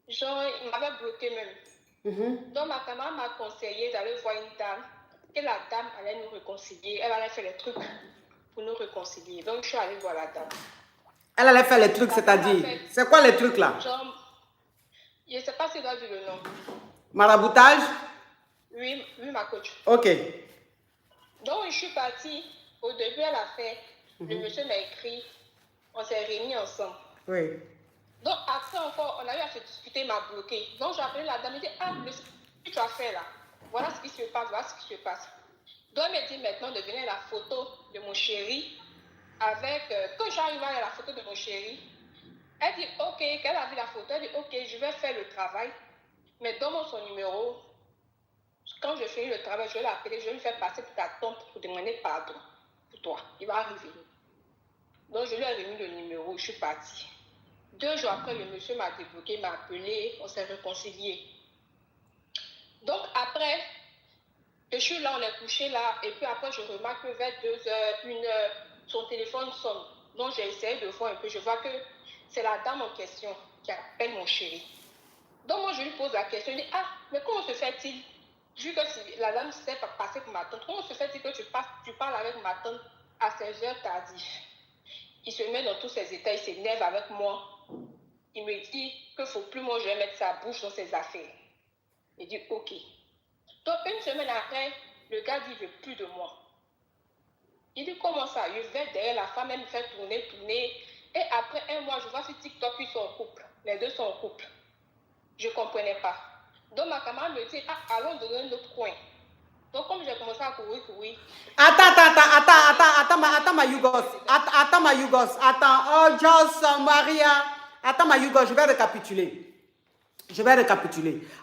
Genre, il m'avait bloqué même. Donc, ma camarade m'a conseillé d'aller voir une dame, que la dame allait nous réconcilier. Elle allait faire les trucs pour nous réconcilier. Donc, je suis allée voir la dame. Elle allait faire les trucs, c'est-à-dire, c'est quoi les trucs là? Genre, je ne sais pas si tu dois dire le nom. Maraboutage? Oui, ma coach. Ok. Donc, je suis partie. Au début, elle a fait. Le monsieur m'a écrit. On s'est réunis ensemble. Oui. Donc, après encore, on a eu à se discuter, il m'a bloqué. Donc, j'ai appelé la dame, elle dit, ah, mais ce que tu as fait là, voilà ce qui se passe, voilà ce qui se passe. Donc, elle m'a dit maintenant de venir la photo de mon chéri avec, quand j'arrive à la photo de mon chéri, elle dit, ok, qu'elle a vu la photo, elle dit, ok, je vais faire le travail, mais donne-moi son numéro. Quand je finis le travail, je vais l'appeler, je vais lui faire passer pour ta tante pour demander pardon pour toi. Il va arriver. Donc, je lui ai remis le numéro, je suis partie. 2 jours après, le monsieur m'a débloqué, m'a appelé, on s'est réconciliés. Donc, après, je suis là, on est couché là, et puis après, je remarque que vers 2h, 1h, son téléphone sonne. Donc, j'ai essayé de voir un peu, je vois que c'est la dame en question qui appelle mon chéri. Donc, moi, je lui pose la question, je dis, ah, mais comment se fait-il, vu que la dame s'est passée pour ma tante, comment se fait-il que tu parles avec ma tante à 16h tardives? Il se met dans tous ses états, il s'énerve avec moi. Il me dit qu'il ne faut plus moi je vais mettre sa bouche dans ses affaires. Il dit ok. Donc une semaine après, le gars dit il ne veut plus de moi. Il dit comment ça? Je vais derrière la femme, elle me fait tourner. Et après un mois, je vois sur TikTok qu'ils sont en couple. Les deux sont en couple. Je ne comprenais pas. Donc ma camarade me dit, ah, allons dans un autre coin. Donc comme j'ai commencé à courir. Attends, ma Yougos. Attends, oh, Joss, Maria. Attends, ma Yougos, je vais récapituler.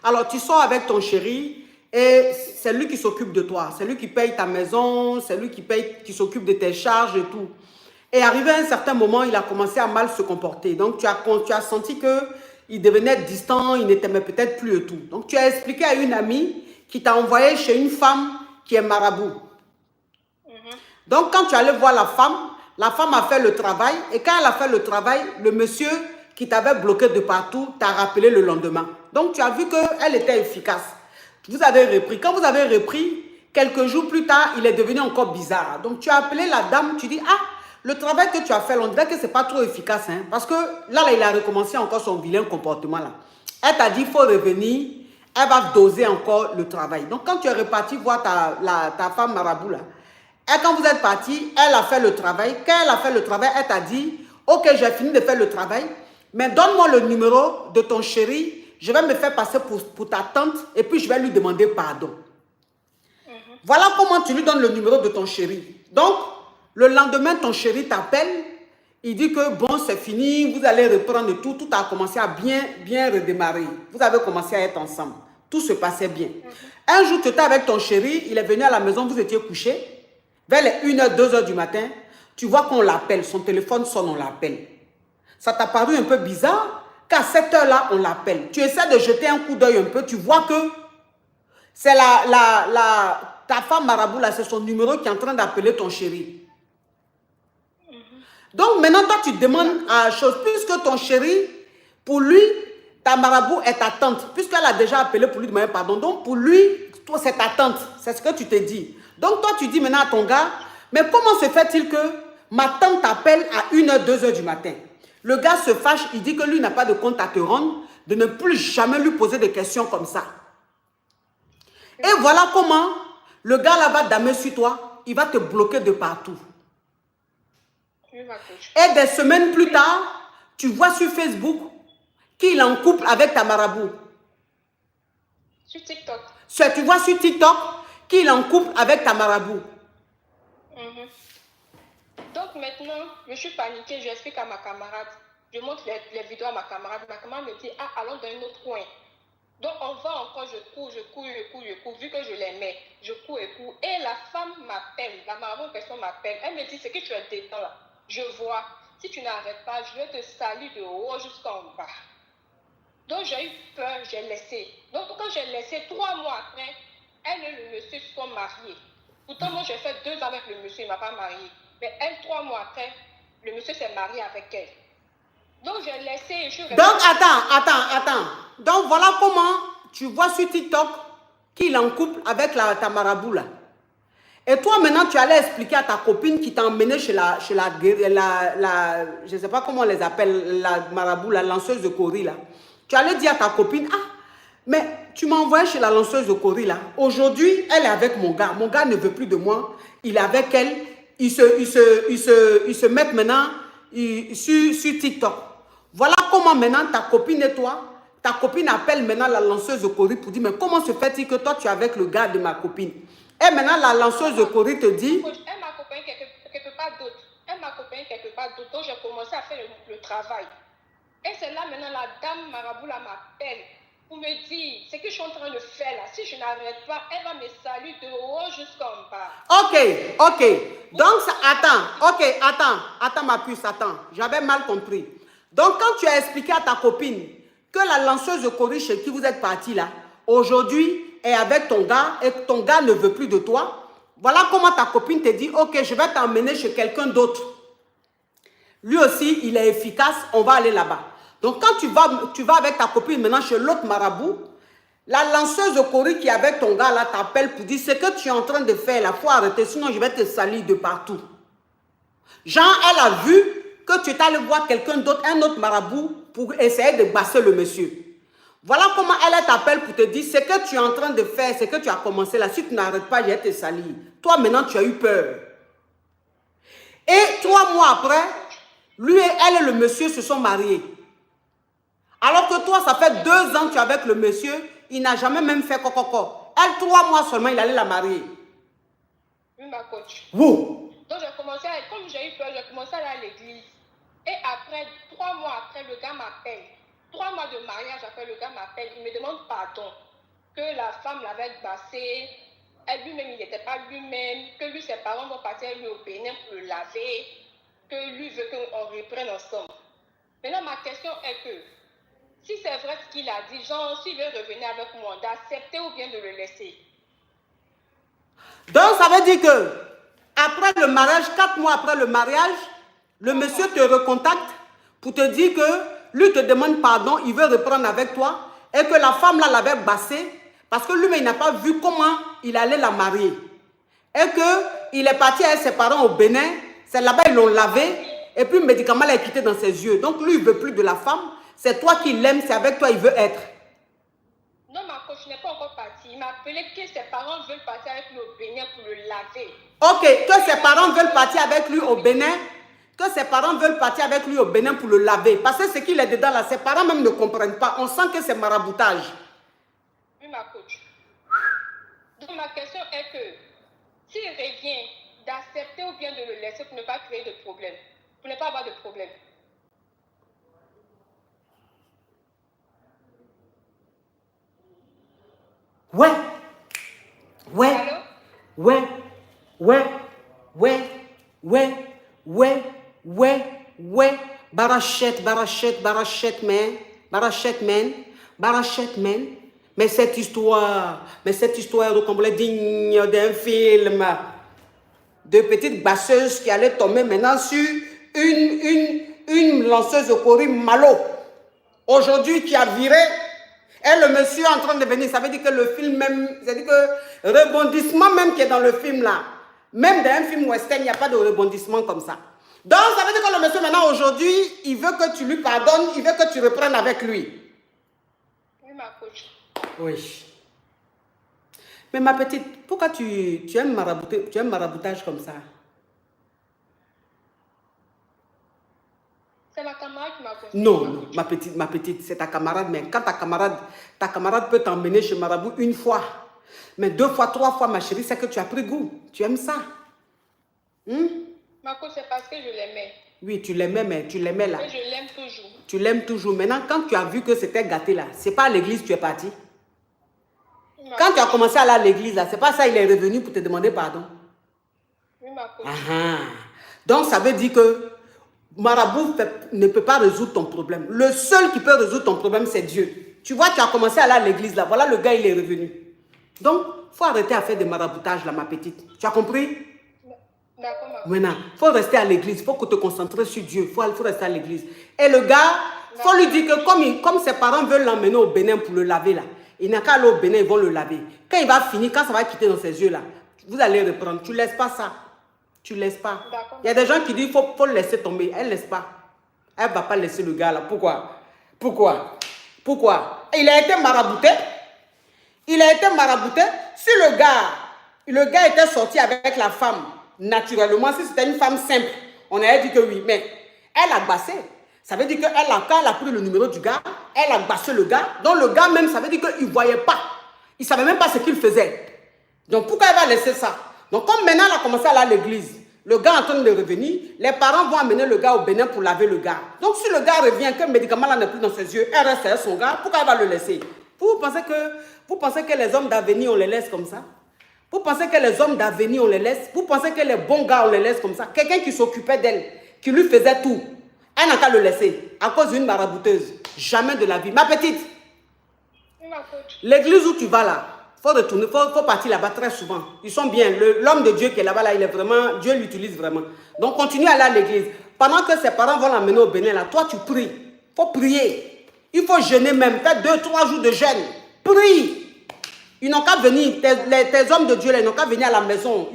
Alors, tu sors avec ton chéri et c'est lui qui s'occupe de toi. C'est lui qui paye ta maison, c'est lui qui s'occupe de tes charges et tout. Et arrivé à un certain moment, il a commencé à mal se comporter. Donc, tu as senti qu'il devenait distant, il ne t'aimait peut-être plus et tout. Donc, tu as expliqué à une amie qui t'a envoyé chez une femme qui est marabout. Donc, quand tu allais voir la femme a fait le travail. Et quand elle a fait le travail, le monsieur qui t'avait bloqué de partout t'a rappelé le lendemain. Donc, tu as vu qu'elle était efficace. Vous avez repris. Quand vous avez repris, quelques jours plus tard, il est devenu encore bizarre. Donc, tu as appelé la dame, tu dis, ah, le travail que tu as fait, on dirait que ce n'est pas trop efficace. Hein, parce que là, il a recommencé encore son vilain comportement. Là. Elle t'a dit, il faut revenir. Elle va doser encore le travail. Donc, quand tu es reparti voir ta femme marabout, là, et quand vous êtes parti, elle a fait le travail. Quand elle a fait le travail, elle t'a dit, ok, j'ai fini de faire le travail, mais donne-moi le numéro de ton chéri. Je vais me faire passer pour ta tante et puis je vais lui demander pardon. Voilà comment tu lui donnes le numéro de ton chéri. Donc, le lendemain, ton chéri t'appelle. Il dit que bon, c'est fini, vous allez reprendre tout. Tout a commencé à bien redémarrer. Vous avez commencé à être ensemble. Tout se passait bien. Un jour, tu étais avec ton chéri, il est venu à la maison, vous étiez couchés. Vers les 1h, 2h du matin, tu vois qu'on l'appelle, son téléphone sonne, on l'appelle. Ça t'a paru un peu bizarre qu'à cette heure-là, on l'appelle. Tu essaies de jeter un coup d'œil un peu, tu vois que c'est ta femme marabout, là, c'est son numéro qui est en train d'appeler ton chéri. Donc maintenant, toi, tu demandes à chose, puisque ton chéri, pour lui, ta marabout est ta tante, puisqu'elle a déjà appelé pour lui demander pardon. Donc pour lui, toi, c'est ta tante, c'est ce que tu te dis. Donc toi, tu dis maintenant à ton gars, mais comment se fait-il que ma tante t'appelle à 1h, 2h du matin? Le gars se fâche, il dit que lui n'a pas de compte à te rendre, de ne plus jamais lui poser des questions comme ça. Et voilà comment le gars là va damer sur toi, il va te bloquer de partout. Et des semaines plus tard, tu vois sur Facebook qu'il est en couple avec ta marabout. Sur TikTok. Tu vois sur TikTok qu'il est en couple avec ta marabout. Donc maintenant, je suis paniquée, j'explique à ma camarade. Je montre les vidéos à ma camarade. Ma camarade me dit, ah, allons dans un autre coin. Donc on va encore, je cours. Vu que je l'aimais, je cours. Et la femme m'appelle, la marabout personne m'appelle. Elle me dit, c'est que tu es détend là. Je vois, si tu n'arrêtes pas, je vais te salir de haut jusqu'en bas. Donc j'ai eu peur, j'ai laissé. Donc quand j'ai laissé, 3 mois après, elle et le monsieur sont mariés. Pourtant moi j'ai fait 2 ans avec le monsieur, il ne m'a pas marié. Mais elle, 3 mois après, le monsieur s'est marié avec elle. Donc j'ai laissé et je suis restée. Donc attends. Donc, voilà comment tu vois sur TikTok qu'il est en couple avec ta marabout là. Et toi, maintenant, tu allais expliquer à ta copine qui t'a emmené chez je ne sais pas comment on les appelle, la marabout, la lanceuse de Kori là. Tu allais dire à ta copine, ah, mais tu m'as envoyé chez la lanceuse de Kori là. Aujourd'hui, elle est avec mon gars. Mon gars ne veut plus de moi. Il est avec elle. Ils se mettent maintenant sur TikTok. Voilà comment maintenant ta copine et toi, ta copine appelle maintenant la lanceuse de Kori pour dire, mais comment se fait-il que toi, tu es avec le gars de ma copine? Et maintenant, la lanceuse de Kori te dit... Elle m'a accompagné quelque part d'autre. Elle m'a accompagné quelque part d'autre. Donc, j'ai commencé à faire le travail. Et c'est là, maintenant, la dame marabout m'appelle pour me dire ce que je suis en train de faire là. Si je n'arrête pas, elle va me saluer de haut jusqu'en bas. Ok. Donc, attends, ma puce, attends. J'avais mal compris. Donc, quand tu as expliqué à ta copine que la lanceuse de Kori chez qui vous êtes parti là, aujourd'hui, est avec ton gars et que ton gars ne veut plus de toi, voilà comment ta copine te dit, ok, je vais t'emmener chez quelqu'un d'autre. Lui aussi, il est efficace, on va aller là-bas. Donc, quand tu vas avec ta copine maintenant chez l'autre marabout, la lanceuse de Kori qui est avec ton gars là t'appelle pour dire, ce que tu es en train de faire là, il faut arrêter, sinon je vais te salir de partout. Genre, elle a vu que tu es allé voir quelqu'un d'autre, un autre marabout, pour essayer de basser le monsieur. Voilà comment elle t'appelle pour te dire, ce que tu es en train de faire, ce que tu as commencé là, si tu n'arrêtes pas, je vais te salir. Toi, maintenant, tu as eu peur. Et 3 mois après, lui et elle et le monsieur se sont mariés. Alors que toi, ça fait 2 ans que tu es avec le monsieur, il n'a jamais même fait coco. Elle, 3 mois seulement, il allait la marier. Oui, ma coach. Wow. Donc, j'ai commencé comme j'ai eu peur, j'ai commencé à aller à l'église. Et après, 3 mois après, le gars m'appelle. 3 mois de mariage après, le gars m'appelle. Il me demande pardon. Que la femme l'avait bassé. Elle lui-même, il n'était pas lui-même. Que lui, ses parents vont partir lui au Bénin pour le laver. Que lui veut qu'on reprenne ensemble. Maintenant, ma question est que, si c'est vrai ce qu'il a dit, genre, s'il veut revenir avec moi, d'accepter ou bien de le laisser. Donc, ça veut dire que, après le mariage, 4 mois après le mariage, le monsieur te recontacte pour te dire que lui te demande pardon, il veut reprendre avec toi et que la femme là l'avait bassé parce que lui-même il n'a pas vu comment il allait la marier. Et qu'il est parti avec ses parents au Bénin, c'est là-bas ils l'ont lavé et puis le médicament l'a quitté dans ses yeux. Donc lui il ne veut plus de la femme, c'est toi qui l'aimes, c'est avec toi il veut être. Non, ma coach n'est pas encore partie. Il m'a appelé que ses parents veulent partir avec lui au Bénin pour le laver. Ok, que ses parents veulent partir avec lui au Bénin. Que ses parents veulent partir avec lui au Bénin pour le laver. Parce que ce qu'il est dedans là, ses parents même ne comprennent pas. On sent que c'est maraboutage. Oui, ma coach. Donc ma question est que, s'il revient, d'accepter ou bien de le laisser pour ne pas créer de problème. Pour ne pas avoir de problème. Ouais. Barachette, man. Mais cette histoire est digne d'un film. De petites basseuses qui allaient tomber maintenant sur une lanceuse de Kori malo. Aujourd'hui, qui a viré. Et le monsieur est en train de venir. Ça veut dire que le film même, c'est-à-dire que rebondissement même qui est dans le film là. Même dans un film western, il n'y a pas de rebondissement comme ça. Donc, ça veut dire que le monsieur maintenant aujourd'hui, il veut que tu lui pardonnes, il veut que tu reprennes avec lui. Oui, ma coach. Oui. Mais ma petite, pourquoi tu aimes maraboutage comme ça? C'est ma camarade qui m'a conseillé. Non, ma petite, c'est ta camarade. Mais quand ta camarade peut t'emmener chez Marabout 1 fois, mais 2 fois, 3 fois, ma chérie, c'est que tu as pris goût. Tu aimes ça. Ma coach, c'est parce que je l'aimais. Oui, tu l'aimais, mais tu l'aimais là. Et je l'aime toujours. Tu l'aimes toujours. Maintenant, quand tu as vu que c'était gâté là, c'est pas à l'église que tu es parti. Quand tu as commencé à aller à l'église là, c'est pas ça, il est revenu pour te demander pardon. Oui, ma coach. Donc, ça veut dire que Marabout ne peut pas résoudre ton problème. Le seul qui peut résoudre ton problème, c'est Dieu. Tu vois, tu as commencé à aller à l'église là. Voilà, le gars, il est revenu. Donc, il faut arrêter à faire des maraboutages là, ma petite. Tu as compris? D'accord, ma coach. Maintenant, il faut rester à l'église. Il faut que te concentrer sur Dieu. Il faut rester à l'église. Et le gars, Il faut lui dire que comme ses parents veulent l'emmener au Bénin pour le laver là, il n'a qu'à aller au Bénin, ils vont le laver. Quand il va finir, quand ça va quitter dans ses yeux là, vous allez reprendre. Tu ne laisses pas ça. Tu ne laisses pas. Il y a des gens qui disent qu'il faut le laisser tomber. Elle ne laisse pas. Elle ne va pas laisser le gars là. Pourquoi? Il a été marabouté. Si le gars était sorti avec la femme, naturellement, si c'était une femme simple, on aurait dit que oui. Mais elle a bassé. Ça veut dire qu'elle a pris le numéro du gars, elle a bassé le gars. Donc le gars même, ça veut dire qu'il ne voyait pas. Il ne savait même pas ce qu'il faisait. Donc pourquoi elle va laisser ça? Donc comme maintenant elle a commencé à aller à l'église, le gars est en train de revenir, les parents vont amener le gars au Bénin pour laver le gars. Donc si le gars revient, que le médicament là n'est plus dans ses yeux, elle reste avec son gars, pourquoi elle va le laisser? Vous pensez que les hommes d'avenir on les laisse comme ça? Vous pensez que les hommes d'avenir on les laisse? Vous pensez que les bons gars on les laisse comme ça? Quelqu'un qui s'occupait d'elle, qui lui faisait tout, elle n'a qu'à le laisser à cause d'une marabouteuse. Jamais de la vie. Ma petite, l'église où tu vas là, il faut retourner, faut partir là-bas très souvent. Ils sont bien. L'homme de Dieu qui est là-bas, là, il est vraiment, Dieu l'utilise vraiment. Donc continue à aller à l'église. Pendant que ses parents vont l'emmener au Bénin, là, toi tu pries. Il faut prier. Il faut jeûner même. Faire 2-3 jours de jeûne. Prie. Ils n'ont qu'à venir, tes hommes de Dieu, là, ils n'ont qu'à venir à la maison.